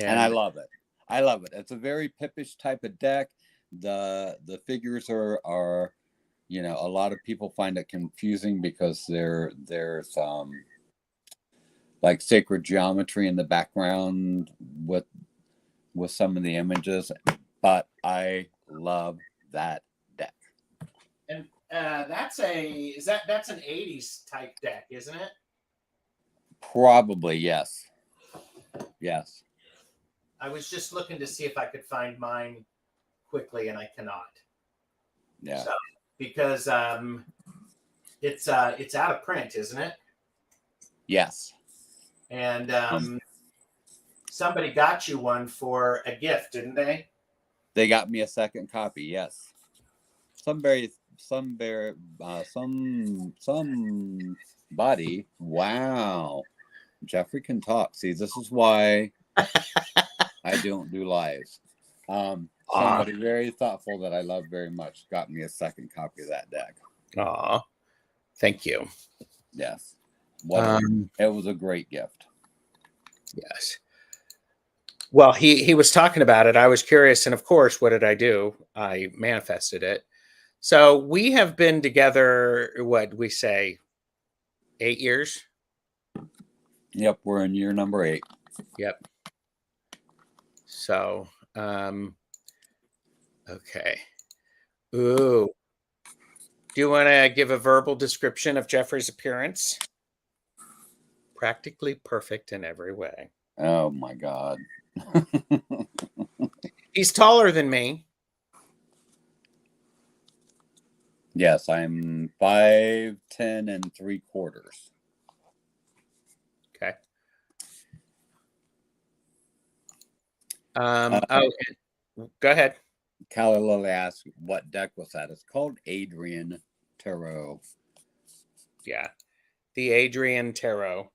And I love it. I love it. It's a very pippish type of deck. The figures are you know, a lot of people find it confusing because there's like sacred geometry in the background with some of the images, but I love that deck. And that's an 80s type deck, isn't it? Probably, yes. Yes. I was just looking to see if I could find mine quickly, and I cannot. Yeah. So, because it's out of print, isn't it? Yes. And somebody got you one for a gift, didn't they? They got me a second copy. Yes. Somebody. Wow. Jeffrey can talk. See, this is why I don't do lives. Somebody very thoughtful that I love very much got me a second copy of that deck. Aw, thank you. Yes. It was a great gift. Yes. Well, he was talking about it. I was curious, and of course, what did I do? I manifested it. So we have been together, what we say, 8 years? Yep, we're in year number 8. Yep. So, okay. Ooh. Do you want to give a verbal description of Jeffrey's appearance? Practically perfect in every way. Oh my God. He's taller than me. Yes, I'm 5'10" and 3/4. Okay. Go ahead. Callie Lily asked what deck was that. It's called Adrian Tarot. Yeah. The Adrian Tarot.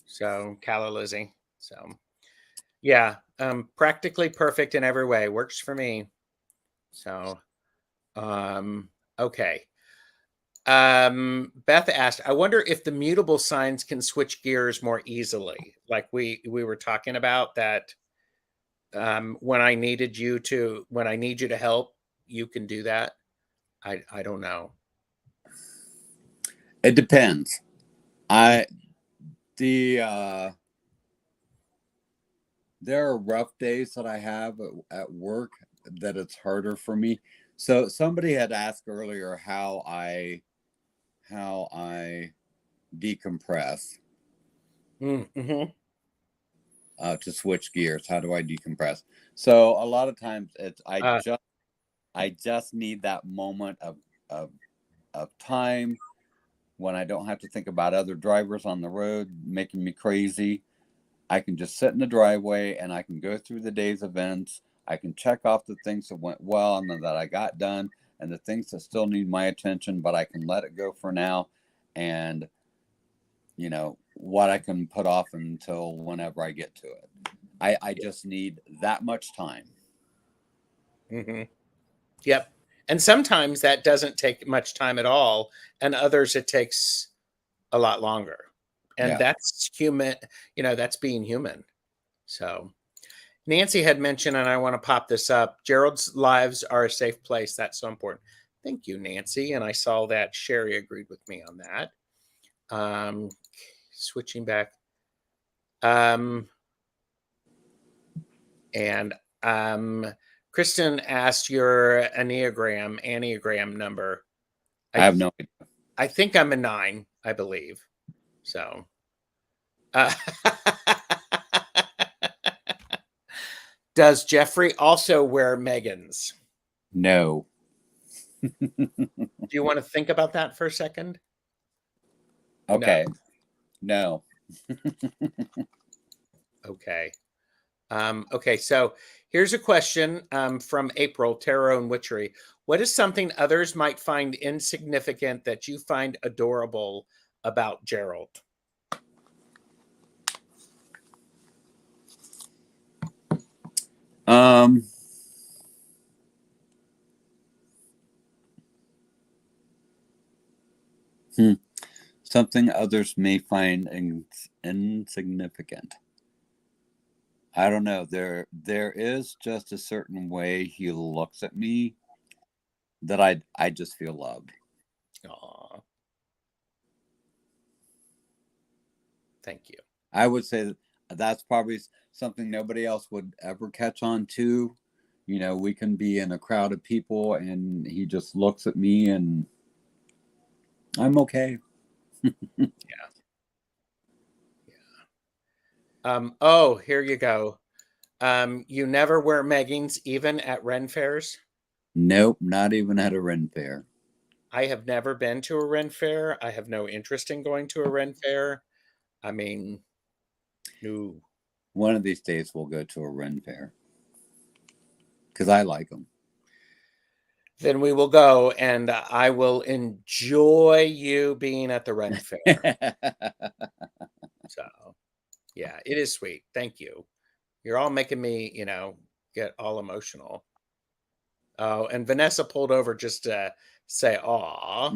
So, Calla Lizzie. So, yeah. Practically perfect in every way. Works for me. So, okay. Beth asked, I wonder if the mutable signs can switch gears more easily. Like we were talking about that. When I need you to help, you can do that. I don't know. It depends. There are rough days that I have at work that it's harder for me. So somebody had asked earlier how I decompress. Mm-hmm. To switch gears. How do I decompress? So a lot of times it's I just need that moment of time when I don't have to think about other drivers on the road making me crazy. I can just sit in the driveway and I can go through the day's events. I can check off the things that went well and that I got done, and the things that still need my attention, but I can let it go for now. And you know what I can put off until whenever I get to it. I just need that much time. Mm-hmm. Yep. And sometimes that doesn't take much time at all, and others it takes a lot longer. And that's human, that's being human. So Nancy had mentioned, and I want to pop this up, Gerald's lives are a safe place. That's so important. Thank you, Nancy. And I saw that Sherry agreed with me on that. Switching back. And Kristen asked your Enneagram number. I have no idea. I think I'm a 9, I believe. So, does Jeffrey also wear Megans? No. Do you want to think about that for a second? Okay. No. Okay. Okay, so here's a question from April, Tarot and Witchery. What is something others might find insignificant that you find adorable about Gerald? Um, Something others may find insignificant. I don't know. There is just a certain way he looks at me that I just feel loved. Aw, thank you. I would say that's probably something nobody else would ever catch on to. You know, we can be in a crowd of people and he just looks at me and I'm okay. Yeah. Oh, here you go. You never wear leggings even at Ren fairs? Nope, not even at a Ren fair. I have never been to a Ren fair. I have no interest in going to a Ren fair. I mean, no. One of these days we'll go to a Ren fair because I like them. Then we will go and I will enjoy you being at the Ren fair. So, yeah, it is sweet. Thank you. You're all making me, get all emotional. Oh, and Vanessa pulled over just to say, aw.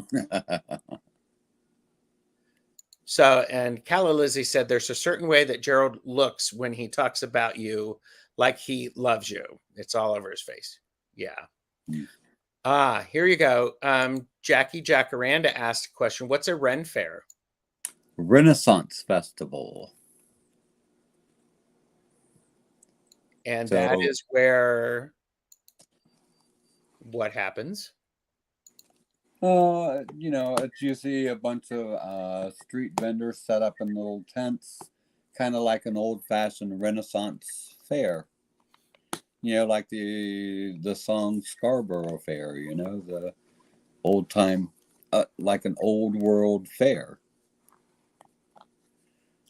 So, and Calla Lizzie said, there's a certain way that Gerald looks when he talks about you, like he loves you. It's all over his face. Yeah. Here you go. Jackie Jacaranda asked a question. What's a Ren fair? Renaissance Festival. And that is where what happens? It's usually a bunch of street vendors set up in little tents, kind of like an old-fashioned Renaissance fair. You know, like the song Scarborough Fair. You know, the old time, like an old world fair.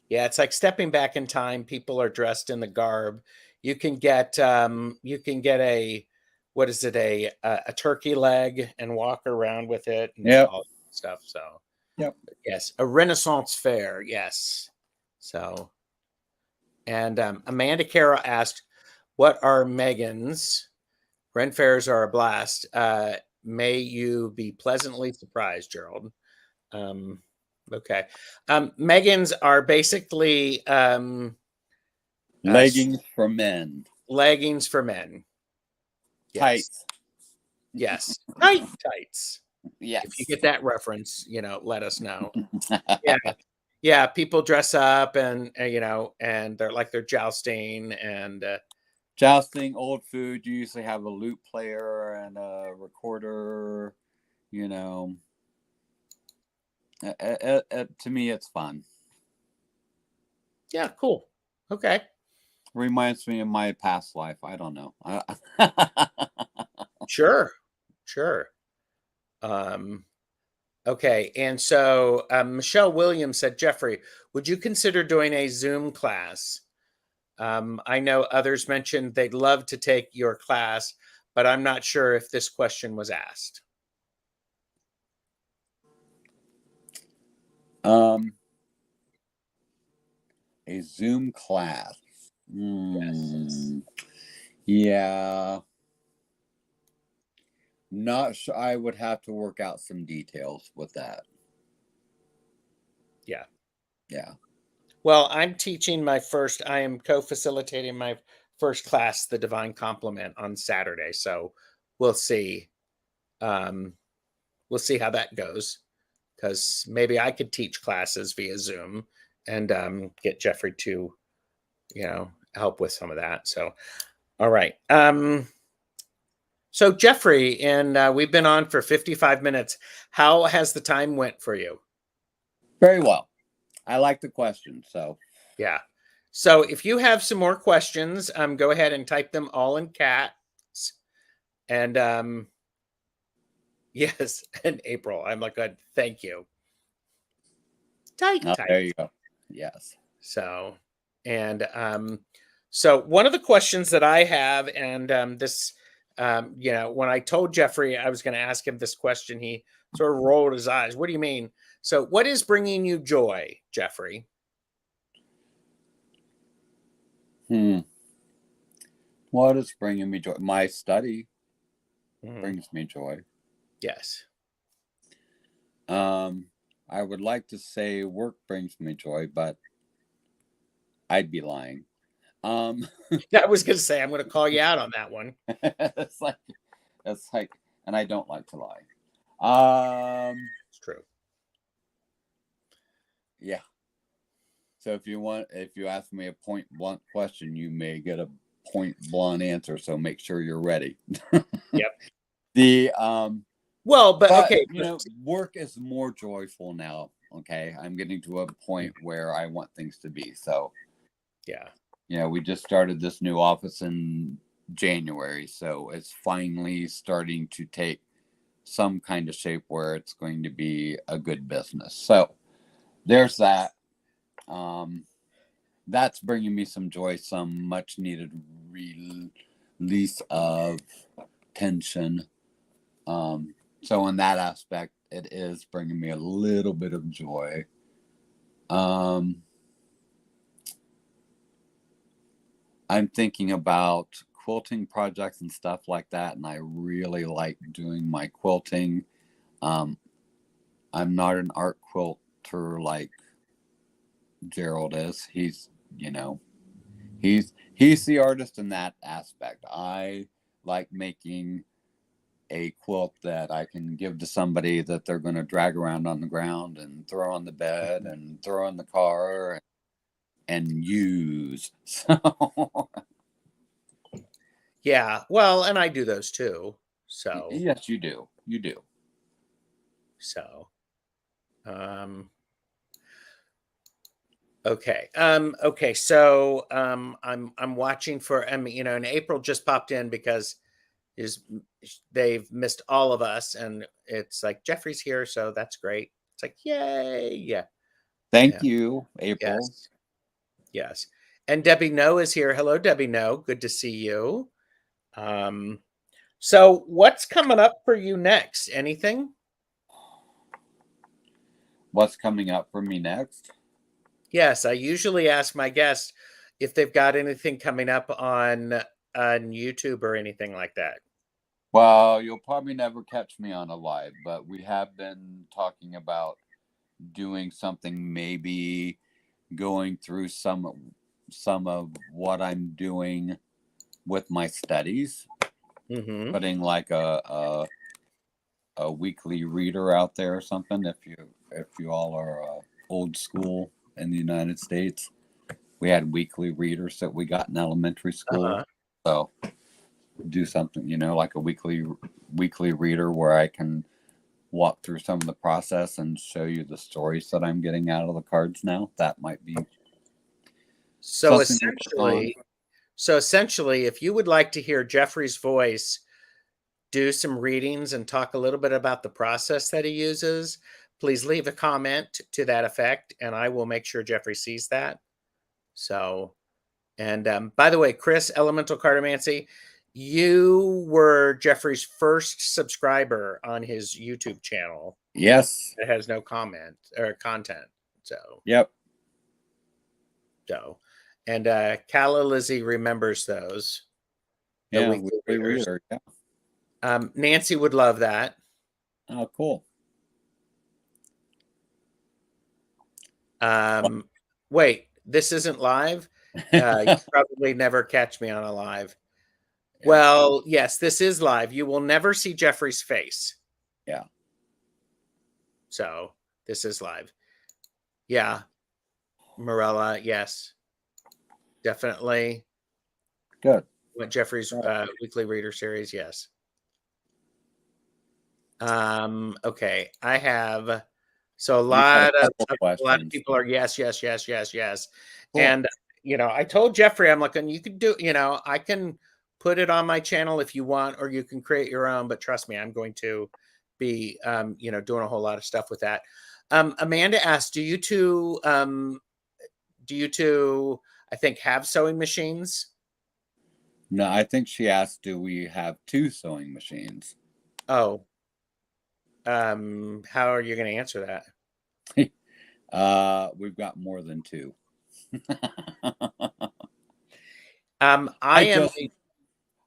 Yeah, it's like stepping back in time. People are dressed in the garb. You can get a what is it, a turkey leg and walk around with it and Yep. all that stuff. So Yep. yes, a Renaissance fair. Yes. So and Amanda Carroll asked, "What are Megan's? Ren fairs are a blast. May you be pleasantly surprised, Gerald." Um, okay. Megan's are basically Leggings for men. leggings for men. Yes. Tights. Yes. Tight tights. Yes. If you get that reference, let us know. Yeah. Yeah. People dress up and, and they're jousting and, Jousting, old food. You usually have a lute player and a recorder. You know, to me, it's fun. yeah, cool. Okay. Reminds me of my past life. I don't know. Sure. Sure. Okay. And so Michelle Williams said, Jeffrey, would you consider doing a Zoom class? I know others mentioned they'd love to take your class, but I'm not sure if this question was asked. A Zoom class. Yes. Yeah. Not sure. I would have to work out some details with that. Yeah. Yeah. Well, I am co-facilitating my first class, the Divine Complement, on Saturday. So we'll see. We'll see how that goes. Because maybe I could teach classes via Zoom and get Jeffrey to, help with some of that. So, all right. So Jeffrey, and we've been on for 55 minutes. How has the time went for you? Very well. I like the question. So Yeah. So if you have some more questions, go ahead and type them all in cats. And yes, and April, I'm like, good. Thank you. Tight. there you go. Yes. So, and So one of the questions that I have, and this, when I told Jeffrey I was going to ask him this question, he sort of rolled his eyes. What do you mean? So, what is bringing you joy, Jeffrey? What is bringing me joy? My study Mhm. brings me joy. Yes. I would like to say work brings me joy, but I'd be lying. I was going to say I'm going to call you out on that one. it's like, and I don't like to lie. It's true. Yeah. So if you ask me a point blunt question, you may get a point blunt answer. So make sure you're ready. Yep. But Okay. work is more joyful now. Okay, I'm getting to a point where I want things to be. So yeah. We just started this new office in January, so it's finally starting to take some kind of shape where it's going to be a good business. So there's that. That's bringing me some joy, some much needed release of tension. So in that aspect, it is bringing me a little bit of joy. I'm thinking about quilting projects and stuff like that, and I really like doing my quilting. I'm not an art quilter like Gerald is. He's the artist in that aspect. I like making a quilt that I can give to somebody that they're going to drag around on the ground and throw on the bed and throw in the car and use. So Yeah. Well, and I do those too. So yes, you do. You do. so okay. Okay. So I'm watching for and April just popped in because is they've missed all of us, and it's like Jeffrey's here, so that's great. It's like yay, yeah, Thank yeah, you, April. yes, yes. And Debbie No is here. Hello, Debbie No. Good to see you. So what's coming up for you next? Anything? What's coming up for me next? Yes, I usually ask my guests if they've got anything coming up on YouTube or anything like that. Well, you'll probably never catch me on a live, but we have been talking about doing something, maybe going through some of what I'm doing with my studies, Mm-hmm. putting like a weekly reader out there or something. If you all are old school in the United States, we had weekly readers that we got in elementary school. Uh-huh. So do something, like a weekly reader where I can walk through some of the process and show you the stories that I'm getting out of the cards now. That might be So something to work on. essentially, if you would like to hear Jeffrey's voice do some readings and talk a little bit about the process that he uses, please leave a comment to that effect, and I will make sure Jeffrey sees that. So, and by the way, Chris, Elemental Cartomancy, you were Jeffrey's first subscriber on his YouTube channel. Yes. It has no comment or content. Yep. So, and Calla Lizzie remembers those. The Yeah. weekly readers. Reader. Yeah. Nancy would love that. Oh, cool. Wait, this isn't live? You probably never catch me on a live. Yeah. Well, yes, this is live. You will never see Jeffrey's face. Yeah. So this is live. Yeah. Morella, yes. Definitely. Good. What Jeffrey's weekly reader series, yes. Okay. I have so a lot of people are yes. Cool. And I told Jeffrey, I'm like, and you could do, I can put it on my channel if you want, or you can create your own, but trust me, I'm going to be doing a whole lot of stuff with that. Amanda asked, do you two I think, have sewing machines. No, I think she asked, do we have 2 sewing machines? Oh, how are you going to answer that? We've got more than 2. I am.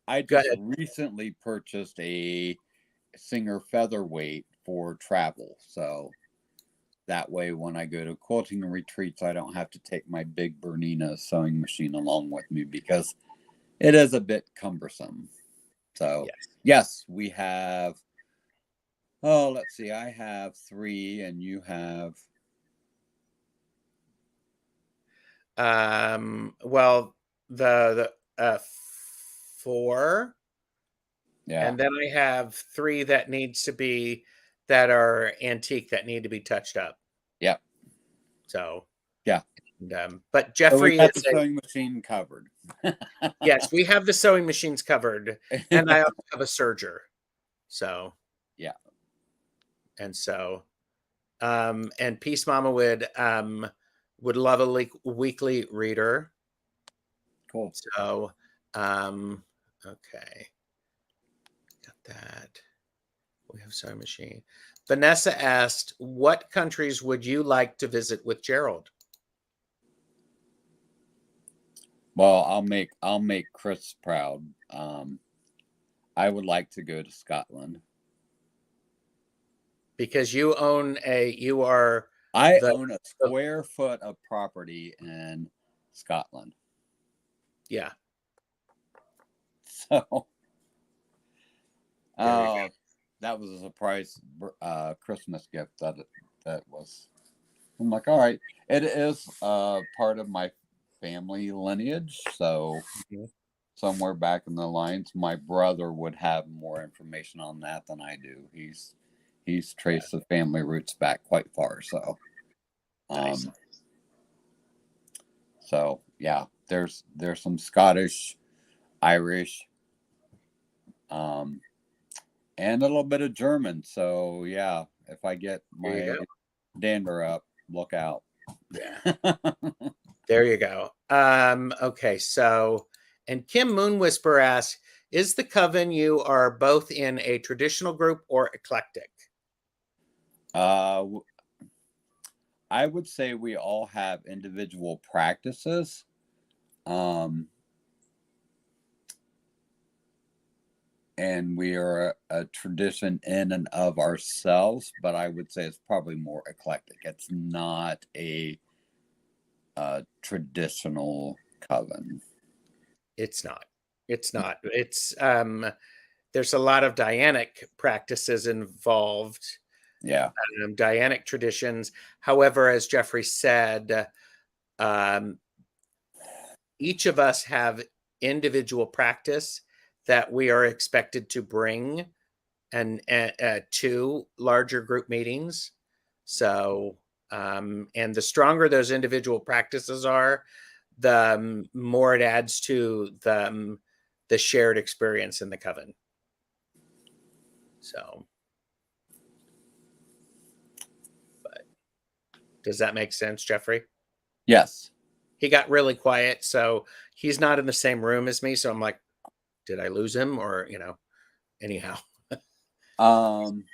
I Go just ahead. recently purchased a Singer featherweight for travel, so that way when I go to quilting retreats, I don't have to take my big Bernina sewing machine along with me because it is a bit cumbersome. So Yes. yes, we have. Oh, let's see. I have 3, and you have. Well, the 4, Yeah, and then I have 3 that needs to be that are antique that need to be touched up. yeah, So, yeah. but So we Jeffrey got the is a sewing machine covered. yes. We have the sewing machines covered, and I also have a serger. So Yeah, and so, and Peace Mama would love a weekly reader. cool. So, okay, got that. We have sewing machine. Vanessa asked, "What countries would you like to visit with Gerald?" Well, I'll make Chris proud. I would like to go to Scotland. Because you are I the, own a the square foot of property in Scotland. yeah. So, There you go. that was a surprise Christmas gift that was. I'm like, all right, it is part of my family lineage. So Mhm. somewhere back in the lines, my brother would have more information on that than I do. He's traced the family roots back quite far. So, Nice. um, so yeah, there's some Scottish, Irish, um, and a little bit of German. So yeah, if I get There you my go. dander up, look out. Yeah. There you go. Okay, so and Kim Moon Whisper asks, is the coven you are both in a traditional group or eclectic? uh, I would say we all have individual practices. Um, and we are a tradition in and of ourselves, but I would say it's probably more eclectic. It's not a traditional coven. It's not. It's not. It's there's a lot of Dianic practices involved, Yeah, Dianic traditions. However, as Jeffrey said, um, each of us have individual practice that we are expected to bring and to larger group meetings. So, and the stronger those individual practices are, the more it adds to the shared experience in the coven. So, but does that make sense, Jeffrey? yes. He got really quiet, so he's not in the same room as me. So I'm like, did I lose him, or anyhow? Um,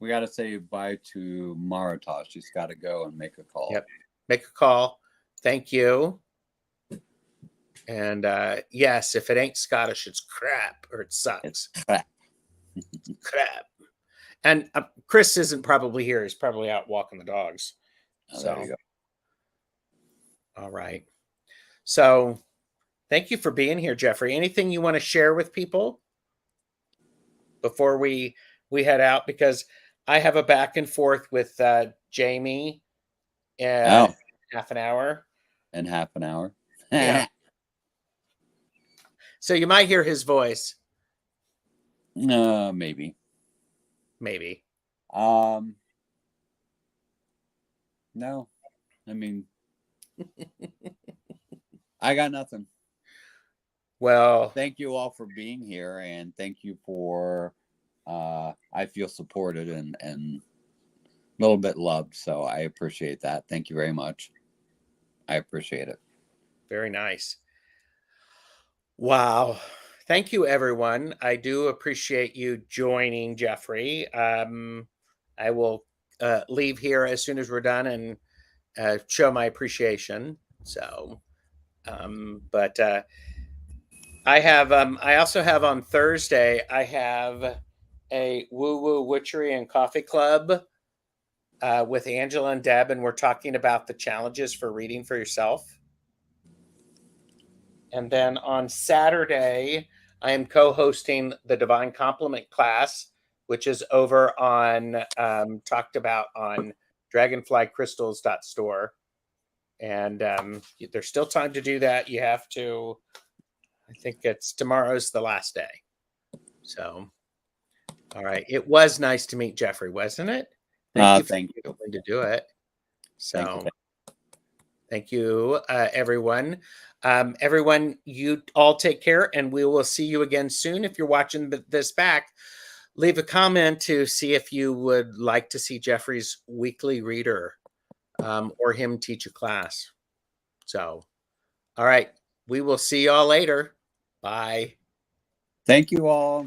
we got to say bye to Marita. She's got to go and make a call. Yep. Make a call. Thank you. And yes, if it ain't Scottish, it's crap or it It's sucks. crap. Crap. And Chris isn't probably here. He's probably out walking the dogs. Oh, there So, you go. all right. So, thank you for being here, Jeffrey. Anything you want to share with people before we head out? Because I have a back and forth with Jamie in Oh, half an hour. in half an hour. Yeah. So you might hear his voice, Maybe. maybe. Um, no, I mean, I got nothing. Well, Thank you all for being here, and thank you for I feel supported and a little bit loved, so I appreciate that. Thank you very much. I appreciate it. Very nice. Wow. Thank you, everyone. I do appreciate you joining, Jeffrey. I will leave here as soon as we're done and show my appreciation. So, but I also have on Thursday, I have a Woo Woo Witchery and Coffee Club with Angela and Deb, and we're talking about the challenges for reading for yourself. And then on Saturday, I am co-hosting the Divine Compliment class, which is over on talked about on dragonflycrystals.store. And there's still time to do that. You have to, I think it's tomorrow's the last day. So, all right. It was nice to meet Jeffrey, wasn't it? Thank you. For to do it. So, Thank you. Everyone. Everyone, you all take care, and we will see you again soon. If you're watching this back, leave a comment to see if you would like to see Jeffrey's weekly reader or him teach a class. So, all right. We will see y'all later. Bye. Thank you all.